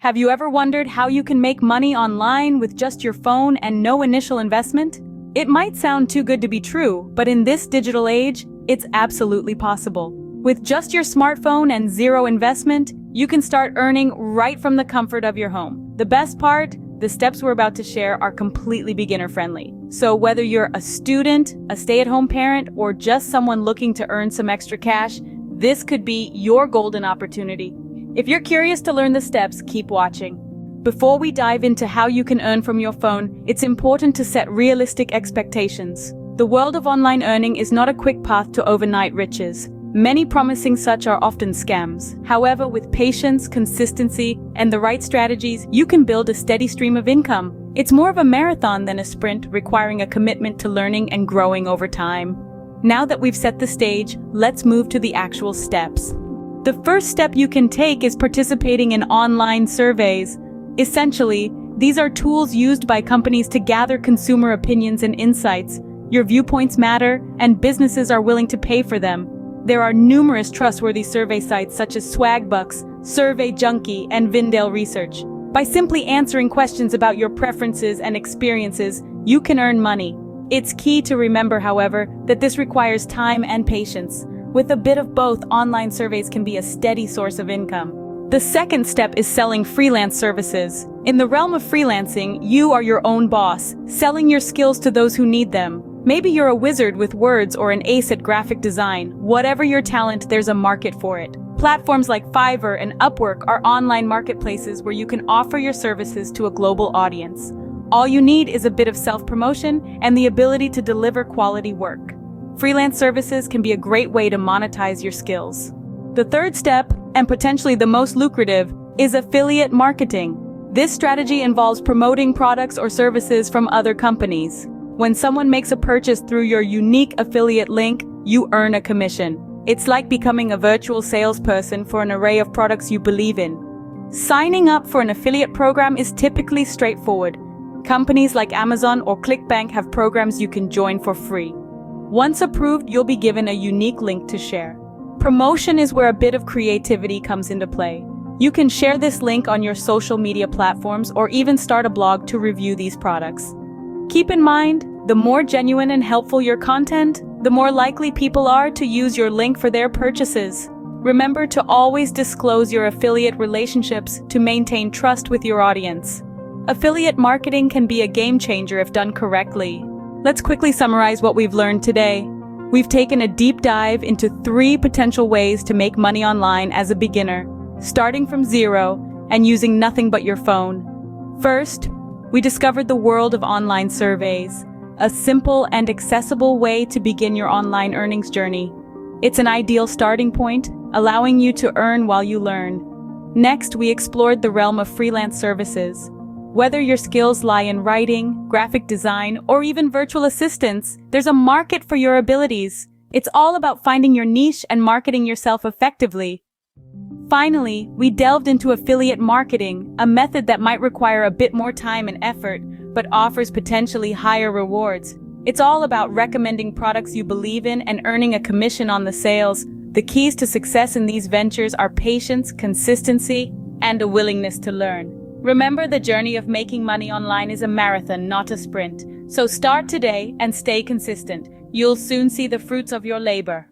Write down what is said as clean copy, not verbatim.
Have you ever wondered how you can make money online with just your phone and no initial investment? It might sound too good to be true, but in this digital age, it's absolutely possible. With just your smartphone and zero investment, you can start earning right from the comfort of your home. The best part? The steps we're about to share are completely beginner-friendly. So whether you're a student, a stay-at-home parent, or just someone looking to earn some extra cash, this could be your golden opportunity. If you're curious to learn the steps, keep watching. Before we dive into how you can earn from your phone, it's important to set realistic expectations. The world of online earning is not a quick path to overnight riches. Many promising such are often scams. However, with patience, consistency, and the right strategies, you can build a steady stream of income. It's more of a marathon than a sprint, requiring a commitment to learning and growing over time. Now that we've set the stage, let's move to the actual steps. The first step you can take is participating in online surveys. Essentially, these are tools used by companies to gather consumer opinions and insights. Your viewpoints matter, and businesses are willing to pay for them. There are numerous trustworthy survey sites such as Swagbucks, Survey Junkie, and Vindale Research. By simply answering questions about your preferences and experiences, you can earn money. It's key to remember, however, that this requires time and patience. With a bit of both, online surveys can be a steady source of income. The second step is selling freelance services. In the realm of freelancing, you are your own boss, selling your skills to those who need them. Maybe you're a wizard with words or an ace at graphic design. Whatever your talent, there's a market for it. Platforms like Fiverr and Upwork are online marketplaces where you can offer your services to a global audience. All you need is a bit of self-promotion and the ability to deliver quality work. Freelance services can be a great way to monetize your skills. The third step, and potentially the most lucrative, is affiliate marketing. This strategy involves promoting products or services from other companies. When someone makes a purchase through your unique affiliate link, you earn a commission. It's like becoming a virtual salesperson for an array of products you believe in. Signing up for an affiliate program is typically straightforward. Companies like Amazon or ClickBank have programs you can join for free. Once approved, you'll be given a unique link to share. Promotion is where a bit of creativity comes into play. You can share this link on your social media platforms or even start a blog to review these products. Keep in mind, the more genuine and helpful your content, the more likely people are to use your link for their purchases. Remember to always disclose your affiliate relationships to maintain trust with your audience. Affiliate marketing can be a game changer if done correctly. Let's quickly summarize what we've learned today. We've taken a deep dive into 3 potential ways to make money online as a beginner, starting from zero and using nothing but your phone. First, we discovered the world of online surveys, a simple and accessible way to begin your online earnings journey. It's an ideal starting point, allowing you to earn while you learn. Next, we explored the realm of freelance services. Whether your skills lie in writing, graphic design, or even virtual assistants, there's a market for your abilities. It's all about finding your niche and marketing yourself effectively. Finally, we delved into affiliate marketing, a method that might require a bit more time and effort, but offers potentially higher rewards. It's all about recommending products you believe in and earning a commission on the sales. The keys to success in these ventures are patience, consistency, and a willingness to learn. Remember, the journey of making money online is a marathon, not a sprint. So start today and stay consistent. You'll soon see the fruits of your labor.